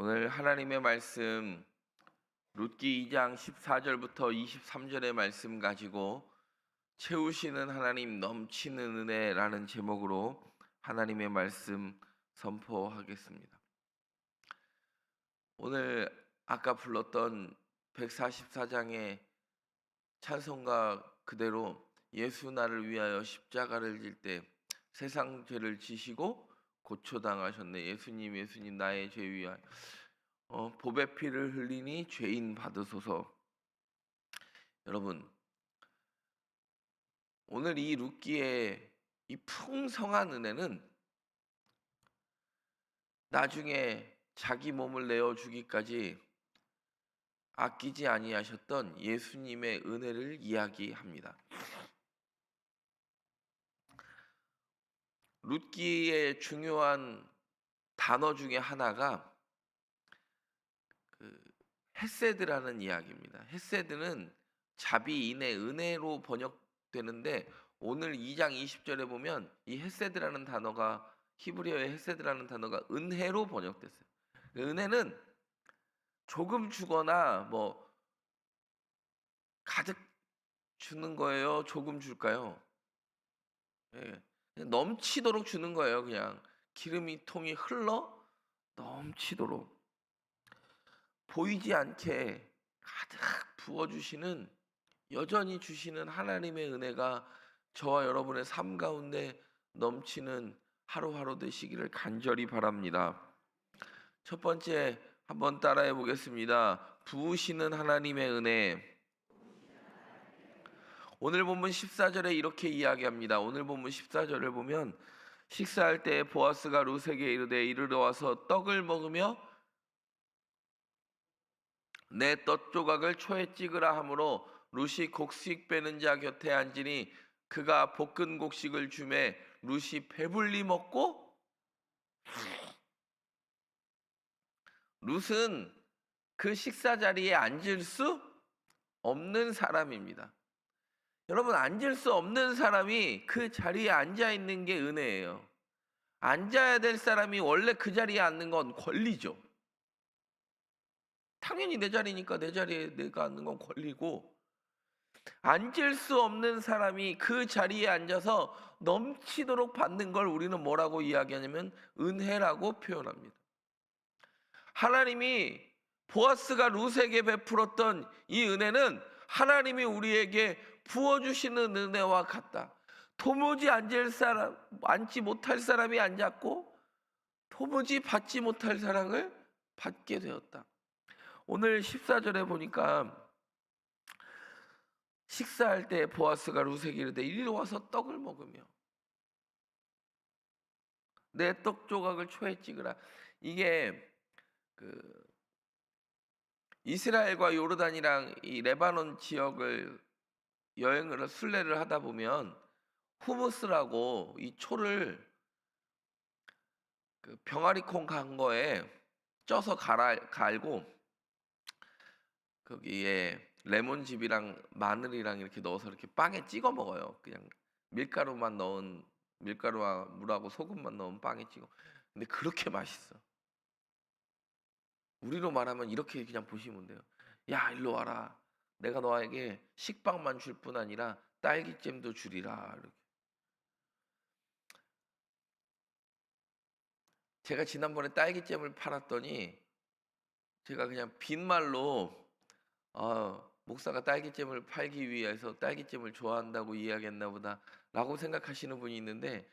오늘 하나님의 말씀 룻기 2장 14절부터 23절의 말씀 가지고 채우시는 하나님 넘치는 은혜라는 제목으로 하나님의 말씀 선포하겠습니다. 오늘 아까 불렀던 144장의 찬송가 그대로 예수 나를 위하여 십자가를 질 때 세상 죄를 지시고 고초당하셨네. 예수님 예수님 나의 죄 위하여 보배 피를 흘리니 죄인 받으소서. 여러분, 오늘 이 룻기의 이 풍성한 은혜는 나중에 자기 몸을 내어 주기까지 아끼지 아니하셨던 예수님의 은혜를 이야기합니다. 룻기의 중요한 단어 중에 하나가 헤세드라는 이야기입니다. 헤세드는 자비인의 은혜로 번역되는데 오늘 2장 20절에 보면 이 헤세드라는 단어가 히브리어의 헤세드라는 단어가 은혜로 번역됐어요. 은혜는 조금 주거나 뭐 가득 주는 거예요? 조금 줄까요? 예. 그냥 넘치도록 주는 거예요. 그냥 기름이 통이 흘러 넘치도록 보이지 않게 가득 부어주시는 여전히 주시는 하나님의 은혜가 저와 여러분의 삶 가운데 넘치는 하루하루 되시기를 간절히 바랍니다. 첫 번째 한번 따라해 보겠습니다. 부으시는 하나님의 은혜. 오늘 본문 14절에 이렇게 이야기합니다. 오늘 본문 14절을 보면 식사할 때 보아스가 룻에게 이르되 이르러 와서 떡을 먹으며 내 떡 조각을 초에 찍으라 하므로 룻이 곡식 빼는 자 곁에 앉으니 그가 볶은 곡식을 주매 룻이 배불리 먹고. 룻은 그 식사 자리에 앉을 수 없는 사람입니다. 여러분, 앉을 수 없는 사람이 그 자리에 앉아 있는 게 은혜예요. 앉아야 될 사람이 원래 그 자리에 앉는 건 권리죠. 당연히 내 자리니까 내 자리에 내가 앉는 건 권리고, 앉을 수 없는 사람이 그 자리에 앉아서 넘치도록 받는 걸 우리는 뭐라고 이야기하냐면 은혜라고 표현합니다. 하나님이 보아스가 룻에게 베풀었던 이 은혜는 하나님이 우리에게 부어주시는 은혜와 같다. 도무지 앉지 못할 사람이 앉았고 도무지 받지 못할 사랑을 받게 되었다. 오늘 14절에 보니까 식사할 때 보아스가 룻에게 이르되 이리로 와서 떡을 먹으며 내 떡 조각을 초에 찍으라. 이게 그 이스라엘과 요르단이랑 이 레바논 지역을 여행을 순례를 하다 보면 후무스라고 이 초를 그 병아리콩 간 거에 쪄서 갈고 거기에 레몬즙이랑 마늘이랑 이렇게 넣어서 이렇게 빵에 찍어 먹어요. 그냥 밀가루만 넣은 밀가루와 물하고 소금만 넣은 빵에 찍어. 근데 그렇게 맛있어. 우리로 말하면 이렇게 그냥 보시면 돼요. 야, 일로 와라. 내가 너에게 식빵만 줄 뿐 아니라 딸기잼도 주리라. 이렇게. 제가 지난번에 딸기잼을 팔았더니 제가 그냥 빈말로 목사가 딸기잼을 팔기 위해서 딸기잼을 좋아한다고 이야기했나 보다라고 생각하시는 분이 있는데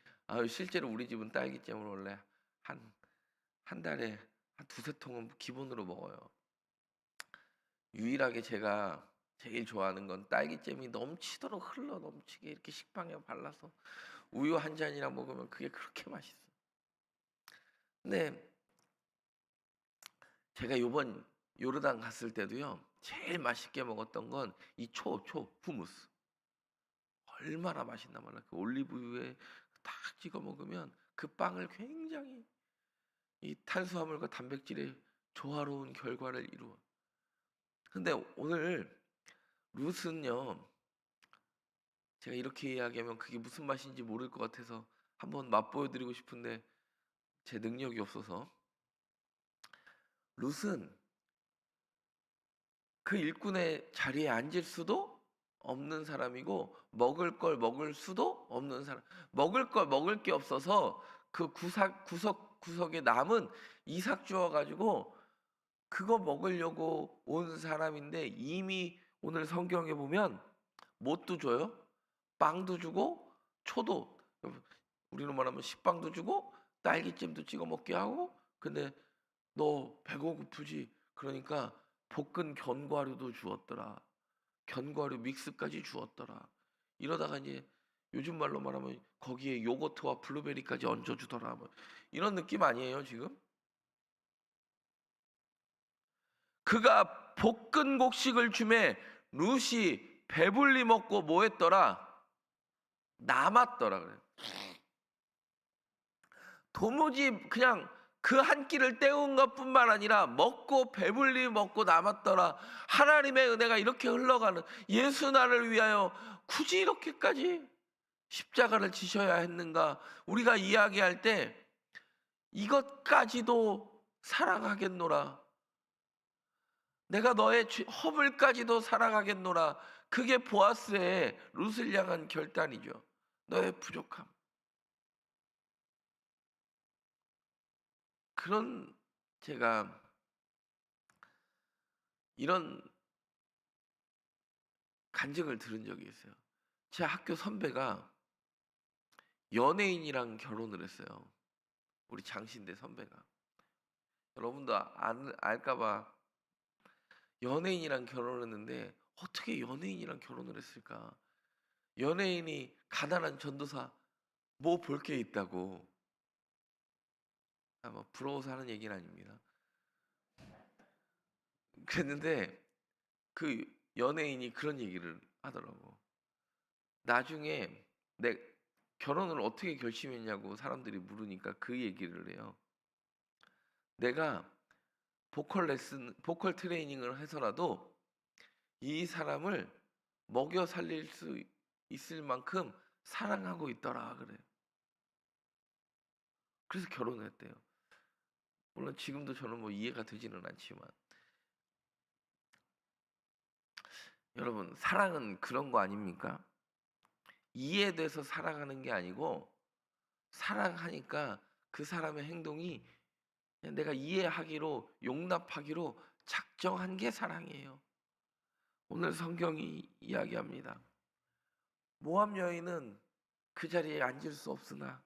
실제로 우리 집은 딸기잼을 원래 한 달에 한 두세 통은 기본으로 먹어요. 유일하게 제가 제일 좋아하는 건 딸기잼이 넘치도록 흘러 넘치게 이렇게 식빵에 발라서 우유 한 잔이랑 먹으면 그게 그렇게 맛있어. 근데 제가 요번 요르단 갔을 때도요, 제일 맛있게 먹었던 건 이 후무스. 얼마나 맛있나 몰라. 그 올리브유에 딱 찍어 먹으면 그 빵을 굉장히 이 탄수화물과 단백질의 조화로운 결과를 이루어. 근데 오늘 룻은요, 제가 이렇게 이야기하면 그게 무슨 맛인지 모를 것 같아서 한번 맛보여 드리고 싶은데 제 능력이 없어서 룻은 그 일꾼의 자리에 앉을 수도 없는 사람이고 먹을 걸 먹을 수도 없는 사람. 먹을 걸 먹을 게 없어서 그 구석구석에 남은 이삭 주워 가지고 그거 먹으려고 온 사람인데, 이미 오늘 성경에 보면 뭣도 줘요? 빵도 주고 초도, 우리로 말하면 식빵도 주고 딸기잼도 찍어 먹게 하고. 근데 너 배고프지? 그러니까 볶은 견과류도 주었더라. 견과류 믹스까지 주었더라. 이러다가 이제 요즘 말로 말하면 거기에 요거트와 블루베리까지 얹어주더라. 뭐 이런 느낌 아니에요 지금? 그가 볶은 곡식을 주매 룻이 배불리 먹고 뭐 했더라? 남았더라 그래. 도무지 그냥 그 한 끼를 때운 것뿐만 아니라 먹고 배불리 먹고 남았더라. 하나님의 은혜가 이렇게 흘러가는, 예수 나를 위하여 굳이 이렇게까지 십자가를 지셔야 했는가? 우리가 이야기할 때 이것까지도 사랑하겠노라. 내가 너의 허물까지도 사랑하겠노라. 그게 보아스의 룻을 향한 결단이죠. 너의 부족함. 그런, 제가 이런 간증을 들은 적이 있어요. 제 학교 선배가 연예인이랑 결혼을 했어요. 우리 장신대 선배가. 여러분도 알까봐. 연예인이랑 결혼했는데 어떻게 연예인이랑 결혼을 했을까? 연예인이 가난한 전도사 뭐 볼 게 있다고. 아마 부러워서 하는 얘기는 아닙니다. 그랬는데 그 연예인이 그런 얘기를 하더라고. 나중에 내 결혼을 어떻게 결심했냐고 사람들이 물으니까 그 얘기를 해요. 내가 보컬 트레이닝을 해서라도 이 사람을 먹여 살릴 수 있을 만큼 사랑하고 있더라 그래. 그래서 결혼을 했대요. 물론 지금도 저는 뭐 이해가 되지는 않지만, 여러분 사랑은 그런 거 아닙니까? 이해돼서 사랑하는 게 아니고, 사랑하니까 그 사람의 행동이 그냥 내가 이해하기로, 용납하기로 작정한 게 사랑이에요. 오늘 성경이 이야기합니다. 모압 여인은 그 자리에 앉을 수 없으나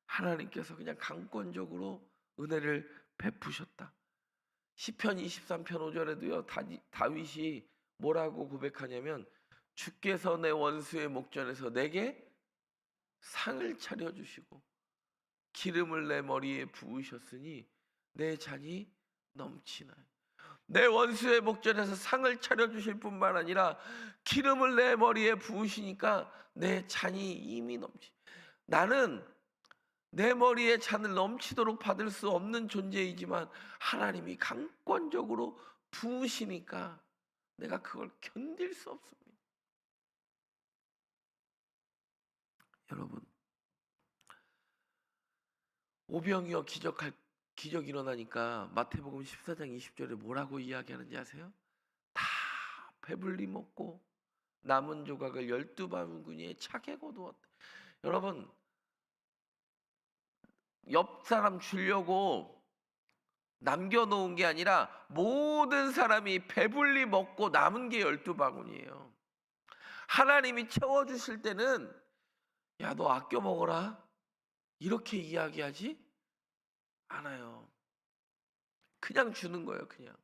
하나님께서 그냥 강권적으로 은혜를 베푸셨다. 시편 23편 5절에도요, 다윗이 뭐라고 고백하냐면, 주께서 내 원수의 목전에서 내게 상을 차려주시고 기름을 내 머리에 부으셨으니 내 잔이 넘치나요. 내 원수의 목전에서 상을 차려주실 뿐만 아니라 기름을 내 머리에 부으시니까 내 잔이 이미 넘치. 나는 내 머리에 잔을 넘치도록 받을 수 없는 존재이지만 하나님이 강권적으로 부으시니까 내가 그걸 견딜 수 없습니다. 여러분, 오병이어 기적 일어나니까 마태복음 14장 20절에 뭐라고 이야기하는지 아세요? 다 배불리 먹고 남은 조각을 12바구니에 차게 거두었다. 여러분, 옆 사람 주려고 남겨놓은 게 아니라 모든 사람이 배불리 먹고 남은 게 12바구니예요. 하나님이 채워주실 때는 야, 너 아껴 먹어라 이렇게 이야기하지 않아요. 그냥 주는 거예요. 그냥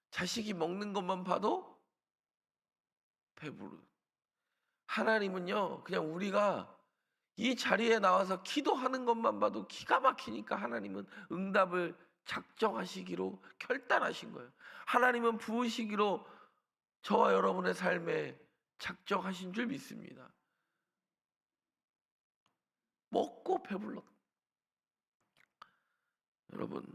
자식이 먹는 것만 봐도 배부르. 하나님은요, 그냥 우리가 이 자리에 나와서 기도하는 것만 봐도 기가 막히니까 하나님은 응답을 작정하시기로 결단하신 거예요. 하나님은 부으시기로 저와 여러분의 삶에 작정하신 줄 믿습니다. 먹고 배불러. 여러분,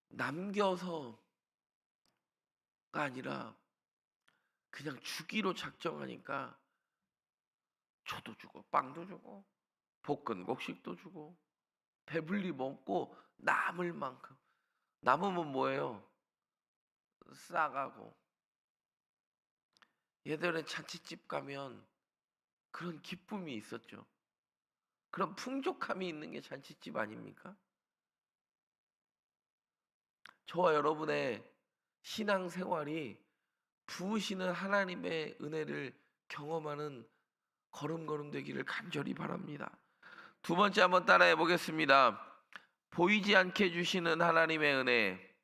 남겨서가 아니라 그냥 주기로 작정하니까 초도 주고 빵도 주고 볶은 곡식도 주고 배불리 먹고 남을 만큼. 남으면 뭐예요? 싸가고. 예전에 잔치집 가면 그런 기쁨이 있었죠. 그런 풍족함이 있는 게 잔치집 아닙니까? 저와 여러분의 신앙생활이 부으시는 하나님의 은혜를 경험하는 걸음걸음 되기를 간절히 바랍니다. 두 번째 한번 따라해 보겠습니다. 보이지 않게 주시는 하나님의 은혜.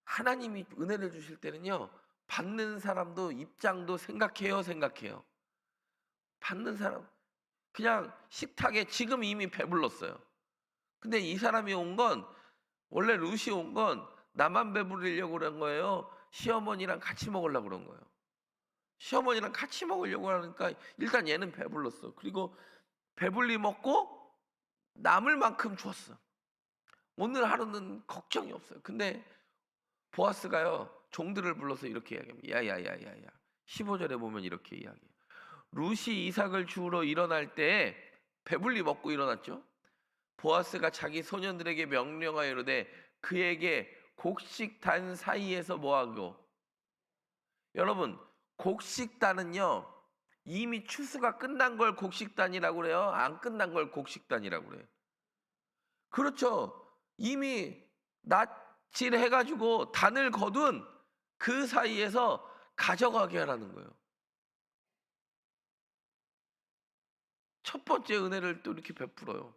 하나님이 은혜를 주실 때는요, 받는 사람도 입장도 생각해요, 생각해요. 받는 사람, 그냥 식탁에 지금 이미 배불렀어요. 근데 이 사람이 온 건, 원래 루시 온 건 나만 배부르려고 그런 거예요? 시어머니랑 같이 먹으려고 그런 거예요. 시어머니랑 같이 먹으려고 하니까 일단 얘는 배불렀어. 그리고 배불리 먹고 남을 만큼 줬어. 오늘 하루는 걱정이 없어요. 근데 보아스가요, 종들을 불러서 이렇게 이야기합니다. 야야야야야. 15절에 보면 이렇게 이야기해요. 룻이 이삭을 주우러 일어날 때 배불리 먹고 일어났죠. 보아스가 자기 소년들에게 명령하여 이르되 그에게 곡식단 사이에서 뭐하고. 여러분, 곡식단은요, 이미 추수가 끝난 걸 곡식단이라고 그래요? 안 끝난 걸 곡식단이라고 그래요? 그렇죠. 이미 낫질 해가지고 단을 거둔 그 사이에서 가져가게 하라는 거예요. 첫 번째 은혜를 또 이렇게 베풀어요.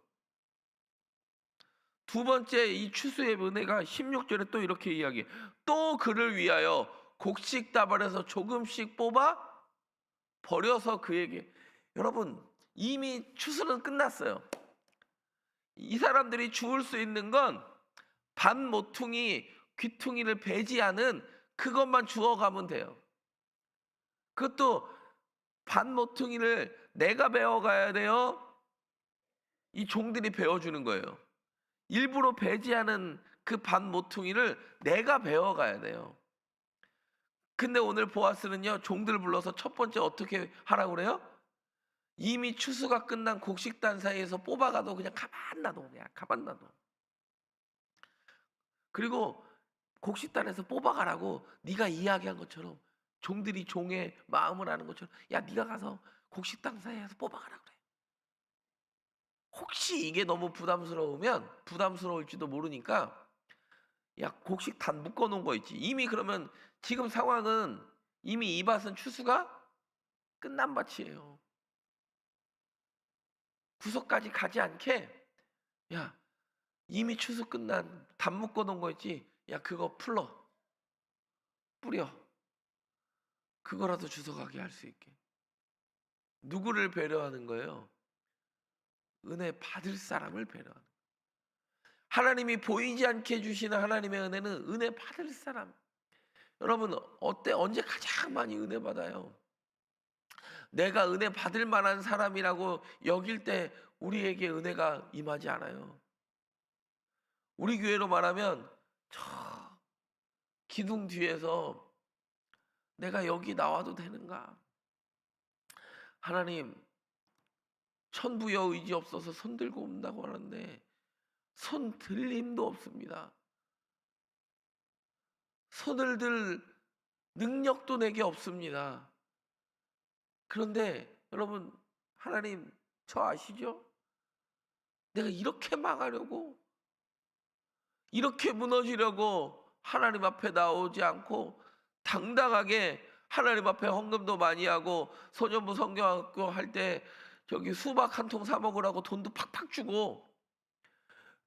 두 번째 이 추수의 은혜가 16절에 또 이렇게 이야기해. 또 그를 위하여 곡식 다발에서 조금씩 뽑아 버려서 그에게. 여러분, 이미 추수는 끝났어요. 이 사람들이 주울 수 있는 건 반 모퉁이 귀퉁이를 베지 않은 그것만 주워가면 돼요. 그것도 반 모퉁이를 내가 베어가야 돼요? 이 종들이 베어주는 거예요. 일부러 베지 않은 그 반 모퉁이를 내가 베어가야 돼요. 근데 오늘 보아스는요, 종들을 불러서 첫 번째 어떻게 하라고 그래요? 이미 추수가 끝난 곡식단 사이에서 뽑아가도 그냥 가만 놔둬. 그냥 가만 놔둬. 그리고 곡식단에서 뽑아가라고 네가 이야기한 것처럼, 종들이 종의 마음을 아는 것처럼, 야 네가 가서 곡식단 사이에서 뽑아가라 그래. 혹시 이게 너무 부담스러우면, 부담스러울지도 모르니까, 야 곡식단 묶어놓은 거 있지. 이미 그러면 지금 상황은 이미 이 밭은 추수가 끝난 밭이에요. 구석까지 가지 않게, 야 이미 추수 끝난 단 묶어놓은 거 있지. 야 그거 풀러 뿌려. 그거라도 주워가게 할 수 있게. 누구를 배려하는 거예요? 은혜 받을 사람을 배려하는 거예요. 하나님이 보이지 않게 주시는 하나님의 은혜는 은혜 받을 사람. 여러분 어때? 언제 가장 많이 은혜 받아요? 내가 은혜 받을 만한 사람이라고 여길 때 우리에게 은혜가 임하지 않아요. 우리 교회로 말하면 저 기둥 뒤에서 내가 여기 나와도 되는가? 하나님, 천부여 의지 없어서 손 들고 온다고 하는데 손 들 힘도 없습니다. 손을 들 능력도 내게 없습니다. 그런데 여러분, 하나님 저 아시죠? 내가 이렇게 망하려고, 이렇게 무너지려고 하나님 앞에 나오지 않고 당당하게 하나님 앞에 헌금도 많이 하고, 소년부 성경학교 할 때 저기 수박 한 통 사 먹으라고 돈도 팍팍 주고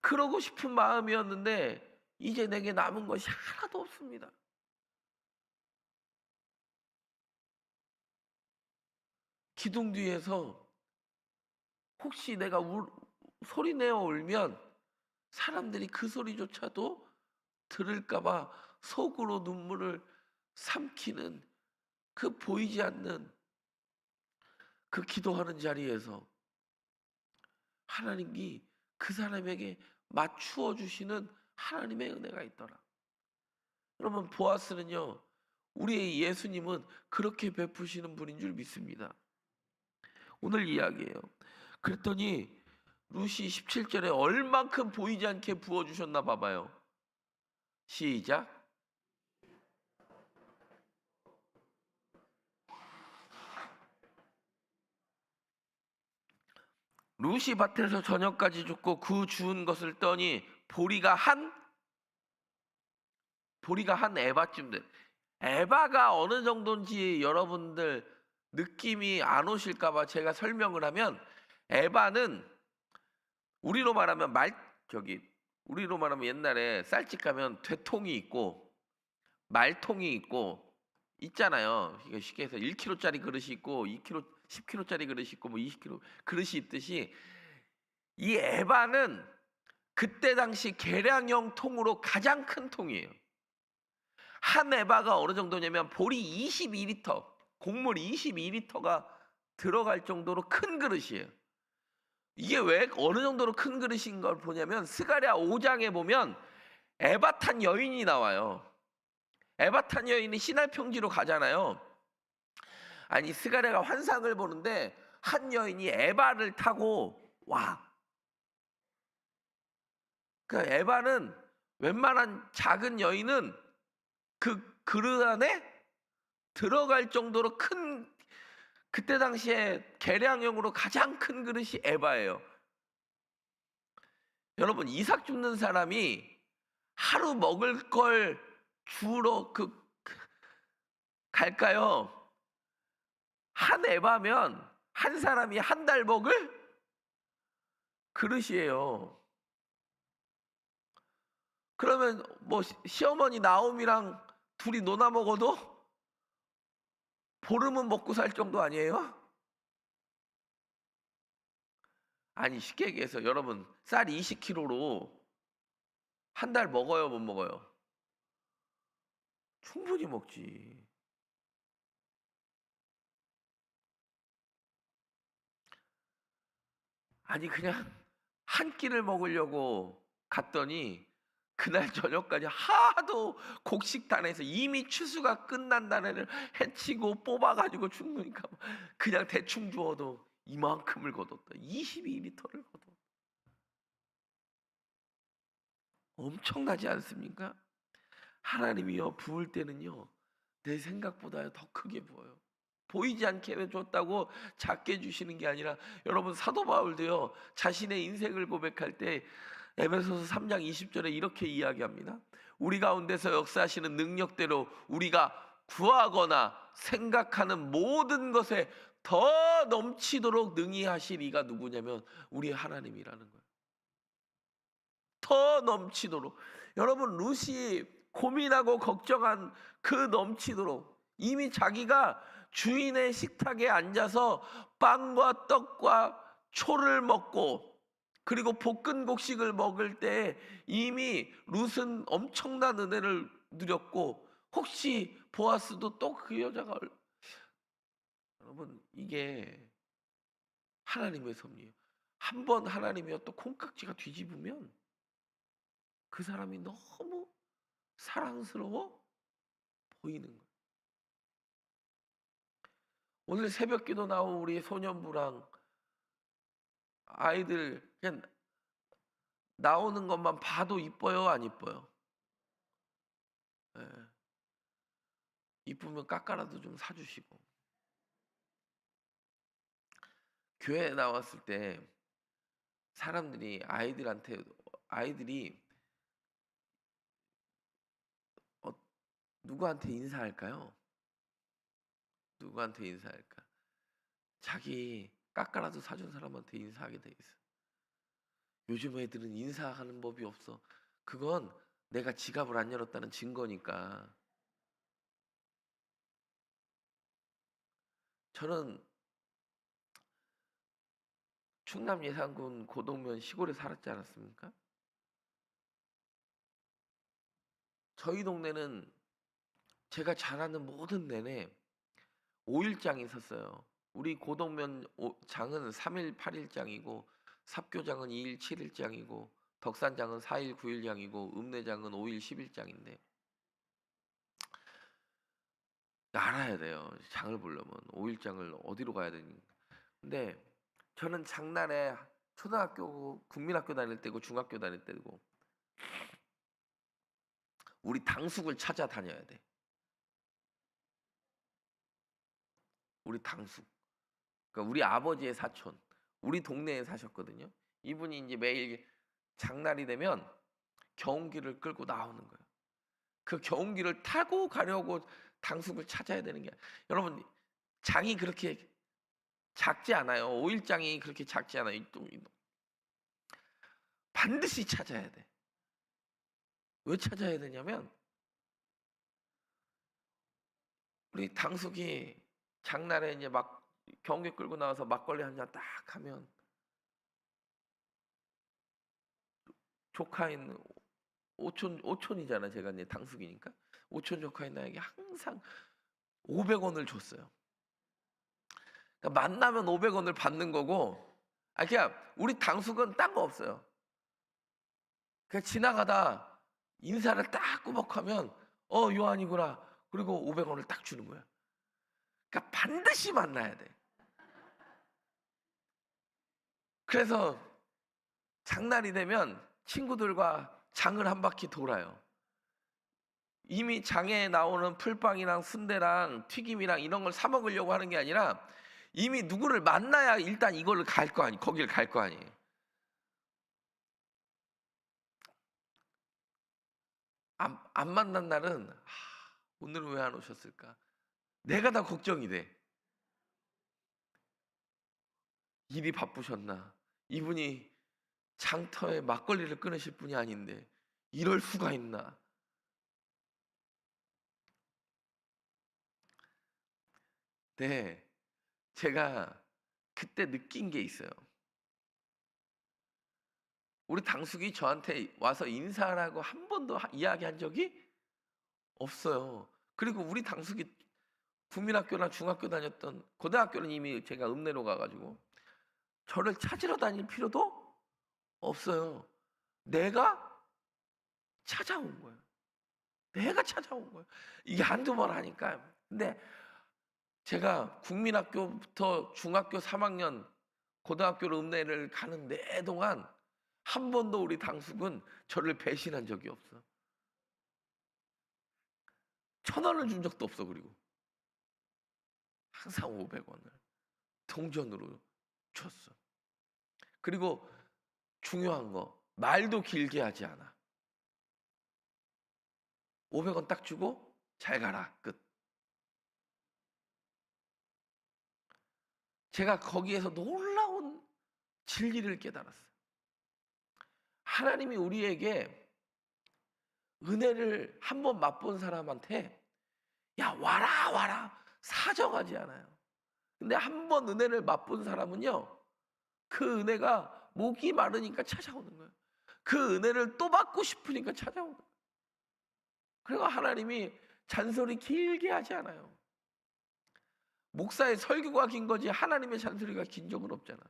그러고 싶은 마음이었는데 이제 내게 남은 것이 하나도 없습니다. 기둥 뒤에서 혹시 내가 소리 내어 울면 사람들이 그 소리조차도 들을까봐 속으로 눈물을 삼키는, 그 보이지 않는 그 기도하는 자리에서 하나님이 그 사람에게 맞추어 주시는 하나님의 은혜가 있더라. 여러분 보아스는요, 우리의 예수님은 그렇게 베푸시는 분인 줄 믿습니다. 오늘 이야기예요. 그랬더니 루시 17절에 얼만큼 보이지 않게 부어주셨나 봐봐요. 시작. 루시 밭에서 저녁까지 줍고 그 주운 것을 떠니 보리가 한 에바쯤 돼. 에바가 어느 정도인지 여러분들 느낌이 안 오실까봐 제가 설명을 하면, 에바는 우리로 말하면 우리로 말하면 옛날에 쌀집 가면 되통이 있고 말통이 있고 있잖아요. 이게 쉽게 해서 1kg짜리 그릇이 있고 2kg, 10kg짜리 그릇이 있고 뭐 20kg 그릇이 있듯이, 이 에바는 그때 당시 계량형 통으로 가장 큰 통이에요. 한 에바가 어느 정도냐면 보리 22리터, 곡물 22리터가 들어갈 정도로 큰 그릇이에요. 이게 왜 어느 정도로 큰 그릇인 걸 보냐면 스가랴 5장에 보면 에바탄 여인이 나와요. 에바탄 여인이 시날 평지로 가잖아요. 아니, 스가랴가 환상을 보는데 한 여인이 에바를 타고 와. 그 에바는 웬만한 작은 여인은 그 그릇 안에 들어갈 정도로 큰, 그때 당시에 계량형으로 가장 큰 그릇이 에바예요. 여러분, 이삭 줍는 사람이 하루 먹을 걸 주러 갈까요? 한 에바면 한 사람이 한 달 먹을 그릇이에요. 그러면 뭐 시어머니 나옴이랑 둘이 노나 먹어도 보름은 먹고 살 정도 아니에요? 아니, 쉽게 얘기해서 여러분, 쌀 20kg로 한 달 먹어요, 못 먹어요? 충분히 먹지. 아니, 그냥 한 끼를 먹으려고 갔더니 그날 저녁까지 하도 곡식단에서 이미 추수가 끝난다는 애를 해치고 뽑아가지고 죽으니까 그냥 대충 주어도 이만큼을 거뒀다. 22리터를 거뒀다. 엄청나지 않습니까? 하나님이요, 부을 때는요 내 생각보다 더 크게 부어요. 보이지 않게 줬다고 작게 주시는 게 아니라, 여러분, 사도 바울도요 자신의 인생을 고백할 때 에베소서 3장 20절에 이렇게 이야기합니다. 우리 가운데서 역사하시는 능력대로 우리가 구하거나 생각하는 모든 것에 더 넘치도록 능히 하실 이가 누구냐면 우리 하나님이라는 거예요. 더 넘치도록. 여러분, 루시 고민하고 걱정한 그 넘치도록, 이미 자기가 주인의 식탁에 앉아서 빵과 떡과 초를 먹고 그리고 볶은 곡식을 먹을 때 이미 룻은 엄청난 은혜를 누렸고, 혹시 보아스도 또 그 여자가 여러분, 이게 하나님의 섭리예요. 한번 하나님이요 또 콩깍지가 뒤집으면 그 사람이 너무 사랑스러워 보이는 거예요. 오늘 새벽 기도 나온 우리 소년부랑 아이들 그냥 나오는 것만 봐도 이뻐요, 안 이뻐요? 예. 이쁘면 깎아라도 좀 사주시고. 교회에 나왔을 때 사람들이 아이들이 어, 누구한테 인사할까요? 누구한테 인사할까? 자기 깎아라도 사준 사람한테 인사하게 돼 있어. 요즘 애들은 인사하는 법이 없어. 그건 내가 지갑을 안 열었다는 증거니까. 저는 충남 예산군 고동면 시골에 살았지 않았습니까? 저희 동네는 제가 자라는 모든 내내 5일장이 있었어요. 우리 고동면 장은 3일 8일장이고, 삽교장은 2일 7일장이고, 덕산장은 4일 9일장이고, 읍내장은 5일 10일장인데, 알아야 돼요. 장을 보려면 5일장을 어디로 가야 되는. 근데 저는 장날에 초등학교 국민학교 다닐 때고 중학교 다닐 때고 우리 당숙을 찾아다녀야 돼. 우리 당숙. 그러니까 우리 아버지의 사촌. 우리 동네에 사셨거든요. 이분이 인제 매일 장날이 되면 경운기를 끌고 나오는 거예요. 그 경운기를 타고 가려고 당숙을 찾아야 되는 게 여러분 장이 그렇게 작지 않아요. 5일장이 그렇게 작지 않아요. 이 반드시 찾아야 돼. 왜 찾아야 되냐면 우리 당숙이 장날에 인제 막 경운기 끌고 나와서 막걸리 한 잔 딱 하면 조카인 오촌이잖아 제가 이제 당숙이니까. 오촌 조카인 나에게 항상 500원을 줬어요. 그러니까 만나면 500원을 받는 거고 그냥 우리 당숙은 딴 거 없어요. 그냥 지나가다 인사를 딱 꾸벅하면 요한이구나. 그리고 500원을 딱 주는 거야. 그러니까 반드시 만나야 돼. 그래서 장날이 되면 친구들과 장을 한 바퀴 돌아요. 이미 장에 나오는 풀빵이랑 순대랑 튀김이랑 이런 걸 사 먹으려고 하는 게 아니라 이미 누구를 만나야 일단 이걸로 갈 거 아니 거기를 갈 거 아니에요. 안 만난 날은 오늘은 왜 안 오셨을까? 내가 다 걱정이 돼. 일이 바쁘셨나? 이분이 장터에 막걸리를 끊으실 분이 아닌데 이럴 수가 있나? 네. 제가 그때 느낀 게 있어요. 우리 당숙이 저한테 와서 인사하라고 한 번도 이야기한 적이 없어요. 그리고 우리 당숙이 국민학교나 중학교 다녔던 고등학교는 이미 제가 읍내로 가 가지고 저를 찾으러 다닐 필요도 없어요. 내가 찾아온 거예요. 내가 찾아온 거예요. 이게 한두 번 하니까. 근데 제가 국민학교부터 중학교 3 학년 고등학교로 읍내를 가는 내동안 한 번도 우리 당숙은 저를 배신한 적이 없어. 1,000원을 준 적도 없어 그리고. 항상 500원을 동전으로 줬어. 그리고 중요한 거 말도 길게 하지 않아. 500원 딱 주고 잘 가라 끝. 제가 거기에서 놀라운 진리를 깨달았어요. 하나님이 우리에게 은혜를 한 번 맛본 사람한테 야 와라 와라 사정하지 않아요. 근데 한 번 은혜를 맛본 사람은요. 그 은혜가 목이 마르니까 찾아오는 거예요. 그 은혜를 또 받고 싶으니까 찾아오는 거예요. 그리고 하나님이 잔소리 길게 하지 않아요. 목사의 설교가 긴 거지 하나님의 잔소리가 긴 적은 없잖아.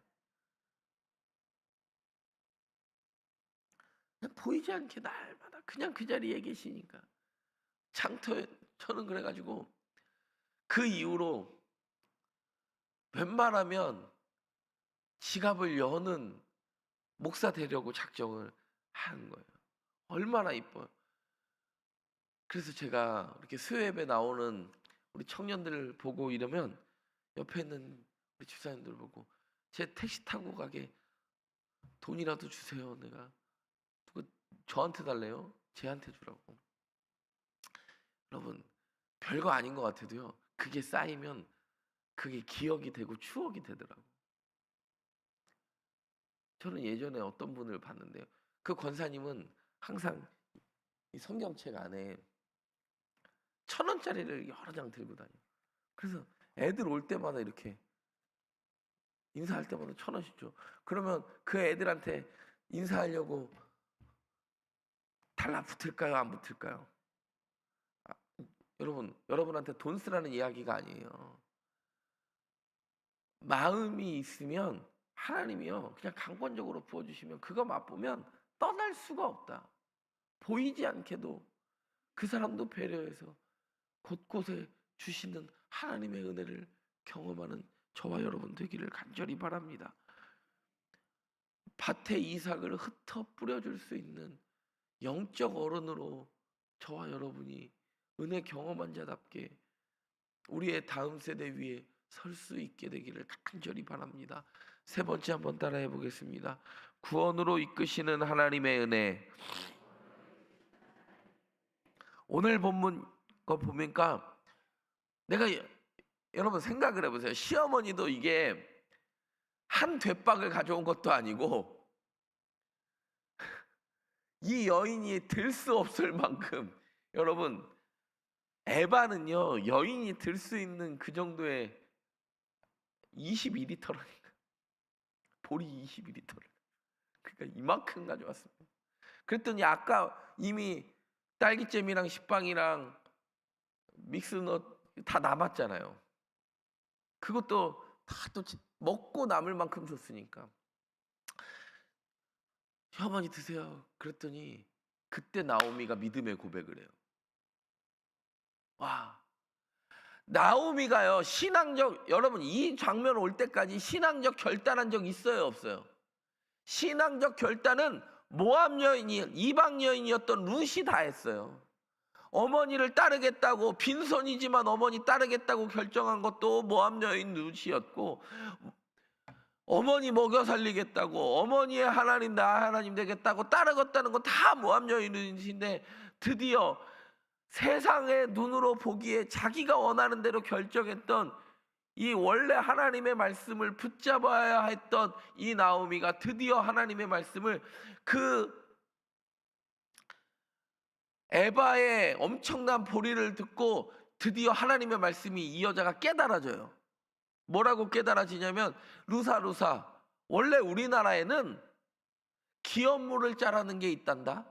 그냥 보이지 않게 날마다 그냥 그 자리에 계시니까. 장터에 저는 그래 가지고 그 이후로 웬만하면 지갑을 여는 목사 되려고 작정을 한 거예요. 얼마나 이뻐요. 그래서 제가 이렇게 수요예배 나오는 우리 청년들 보고 이러면 옆에 있는 우리 집사님들 보고 제 택시 타고 가게 돈이라도 주세요. 내가 누가 저한테 달래요? 쟤한테 주라고. 여러분 별거 아닌 것 같아도요. 그게 쌓이면 그게 기억이 되고 추억이 되더라고. 저는 예전에 어떤 분을 봤는데요. 그 권사님은 항상 이 성경책 안에 1,000원짜리를 여러 장 들고 다녀요. 그래서 애들 올 때마다 이렇게 인사할 때마다 1,000원씩 줘. 그러면 그 애들한테 인사하려고 달라붙을까요? 안 붙을까요? 아, 여러분한테 돈 쓰라는 이야기가 아니에요. 마음이 있으면 하나님이요. 그냥 강권적으로 부어주시면 그거 맛보면 떠날 수가 없다. 보이지 않게도 그 사람도 배려해서 곳곳에 주시는 하나님의 은혜를 경험하는 저와 여러분 되기를 간절히 바랍니다. 밭에 이삭을 흩어 뿌려줄 수 있는 영적 어른으로 저와 여러분이 은혜 경험한 자답게 우리의 다음 세대 위에 설 수 있게 되기를 간절히 바랍니다. 세 번째 한번 따라해 보겠습니다. 구원으로 이끄시는 하나님의 은혜. 오늘 본문 거 보니까 내가 여러분 생각을 해보세요. 시어머니도 이게 한 대박을 가져온 것도 아니고 이 여인이 들 수 없을 만큼, 여러분 에바는요 여인이 들 수 있는 그 정도의 22리터라니까. 보리 22리터를 그러니까 이만큼 가져왔습니다. 그랬더니 아까 이미 딸기잼이랑 식빵이랑 믹스넛 다 남았잖아요. 그것도 다 또 먹고 남을 만큼 줬으니까 어머니 드세요. 그랬더니 그때 나오미가 믿음의 고백을 해요. 와, 나오미가요 신앙적, 여러분 이 장면 올 때까지 신앙적 결단한 적 있어요 없어요? 신앙적 결단은 모압 여인이, 이방 여인이었던 룻이 다 했어요. 어머니를 따르겠다고, 빈손이지만 어머니 따르겠다고 결정한 것도 모압 여인 룻이었고, 어머니 먹여 살리겠다고, 어머니의 하나님 나 하나님 되겠다고 따르겠다는 건 다 모압 여인인데, 드디어 세상의 눈으로 보기에 자기가 원하는 대로 결정했던 이 원래 하나님의 말씀을 붙잡아야 했던 이 나오미가 드디어 하나님의 말씀을, 그 에바의 엄청난 보리를 듣고 드디어 하나님의 말씀이 이 여자가 깨달아져요. 뭐라고 깨달아지냐면, 루사 원래 우리나라에는 기업물을 짜라는 게 있단다.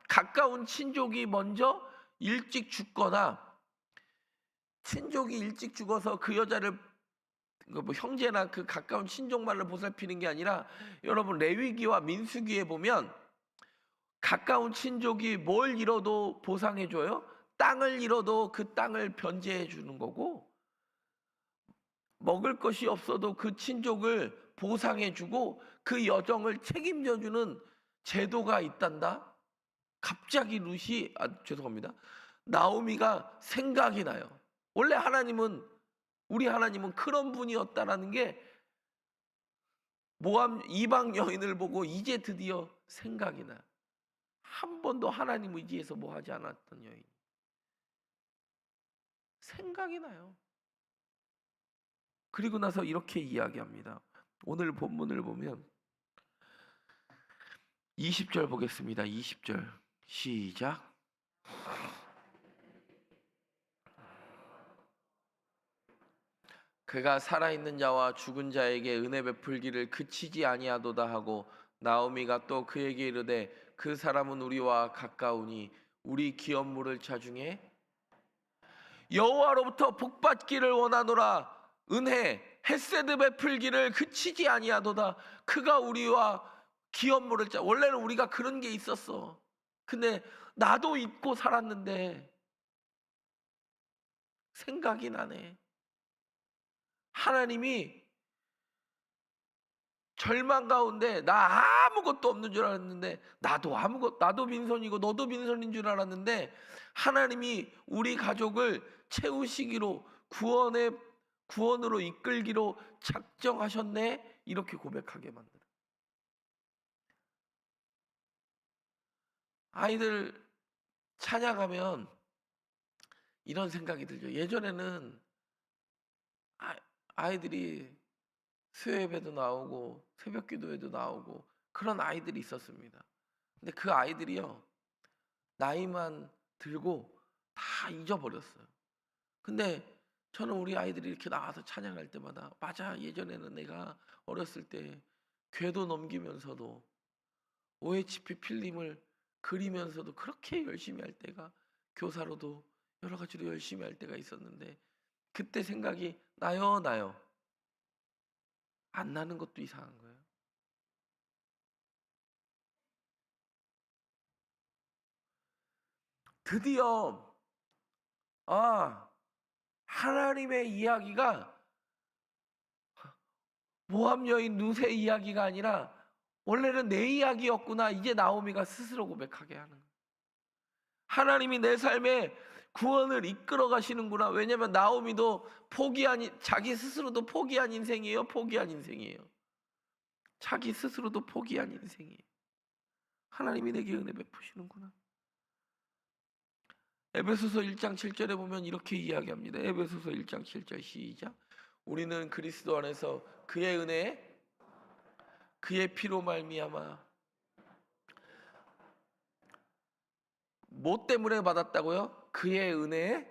가까운 친족이 먼저 일찍 죽거나, 친족이 일찍 죽어서 그 여자를 뭐 형제나 그 가까운 친족만을 보살피는 게 아니라, 여러분 레위기와 민수기에 보면 가까운 친족이 뭘 잃어도 보상해줘요. 땅을 잃어도 그 땅을 변제해 주는 거고, 먹을 것이 없어도 그 친족을 보상해주고 그 여정을 책임져주는 제도가 있단다. 갑자기 룻이, 죄송합니다, 나오미가 생각이 나요. 원래 하나님은, 우리 하나님은 그런 분이었다라는 게 모압 이방 여인을 보고 이제 드디어 생각이 나요. 한 번도 하나님 의지해서 뭐 하지 않았던 여인 생각이 나요. 그리고 나서 이렇게 이야기합니다. 오늘 본문을 보면 20절 보겠습니다. 20절 시작. 그가 살아있는 자와 죽은 자에게 은혜 베풀기를 그치지 아니하도다 하고, 나오미가 또 그에게 이르되 그 사람은 우리와 가까우니 우리 기업물을 차중에 여호와로부터 복받기를 원하노라. 은혜 헤세드 베풀기를 그치지 아니하도다. 그가 우리와 기업물을 짜. 원래는 우리가 그런 게 있었어. 근데 나도 잊고 살았는데 생각이 나네. 하나님이 절망 가운데 나 아무것도 없는 줄 알았는데, 나도 빈손이고 너도 빈손인 줄 알았는데 하나님이 우리 가족을 채우시기로, 구원으로 이끌기로 작정하셨네. 이렇게 고백하게 만들어. 아이들 찬양하면 이런 생각이 들죠. 예전에는 아이들이 수요예배도 나오고 새벽 기도회도 나오고 그런 아이들이 있었습니다. 근데 그 아이들이요 나이만 들고 다 잊어버렸어요. 근데 저는 우리 아이들이 이렇게 나와서 찬양할 때마다, 맞아, 예전에는 내가 어렸을 때 궤도 넘기면서도 OHP 필름을 그리면서도 그렇게 열심히 할 때가, 교사로도 여러 가지로 열심히 할 때가 있었는데, 그때 생각이 나요. 안 나는 것도 이상한 거예요. 드디어 아, 하나님의 이야기가 모함 여인 룻의 이야기가 아니라 원래는 내 이야기였구나. 이제 나오미가 스스로 고백하게 하는 거예요. 하나님이 내 삶에 구원을 이끌어 가시는구나. 왜냐하면 나오미도 자기 스스로도 포기한 인생이에요. 포기한 인생이에요. 자기 스스로도 포기한 인생이에요. 하나님이 내게 은혜 베푸시는구나. 에베소서 1장 7절에 보면 이렇게 이야기합니다. 에베소서 1장 7절 시작. 우리는 그리스도 안에서 그의 은혜에 그의 피로 말미암아 뭐 때문에 받았다고요? 그의 은혜에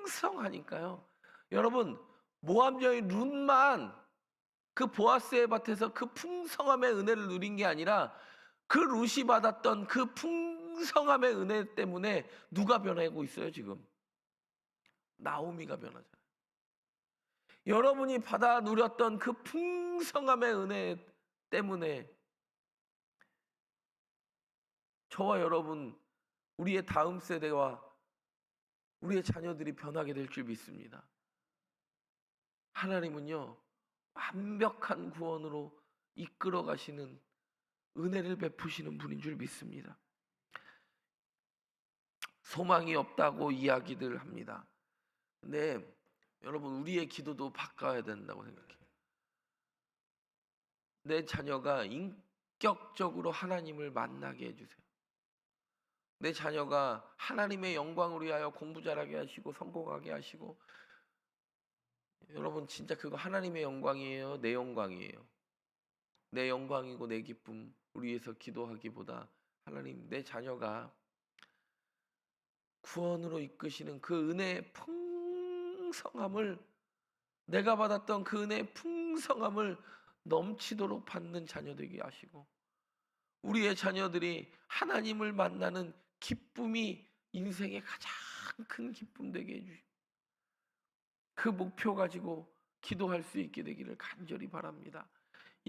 풍성하니까요. 여러분, 모함 여인 룻만 그 보아스의 밭에서 그 풍성함의 은혜를 누린 게 아니라 그 룻이 받았던 그 풍성함의 은혜 때문에 누가 변하고 있어요, 지금? 나오미가 변하잖아요. 여러분이 받아 누렸던 그 풍성함의 은혜 때문에 저와 여러분, 우리의 다음 세대와 우리의 자녀들이 변하게 될 줄 믿습니다. 하나님은요, 완벽한 구원으로 이끌어 가시는 은혜를 베푸시는 분인 줄 믿습니다. 소망이 없다고 이야기들 합니다. 근데 여러분, 우리의 기도도 바꿔야 된다고 생각해요. 내 자녀가 인격적으로 하나님을 만나게 해주세요. 내 자녀가 하나님의 영광을 위하여 공부 잘하게 하시고 성공하게 하시고, 여러분 진짜 그거 하나님의 영광이에요? 내 영광이에요? 내 영광이고 내 기쁨 우리 위해서 기도하기보다 하나님, 내 자녀가 구원으로 이끄시는 그 은혜의 풍성함을, 내가 받았던 그 은혜의 풍성함을 넘치도록 받는 자녀 되게 하시고, 우리의 자녀들이 하나님을 만나는 기쁨이 인생의 가장 큰 기쁨 되게 해주시고, 그 목표 가지고 기도할 수 있게 되기를 간절히 바랍니다.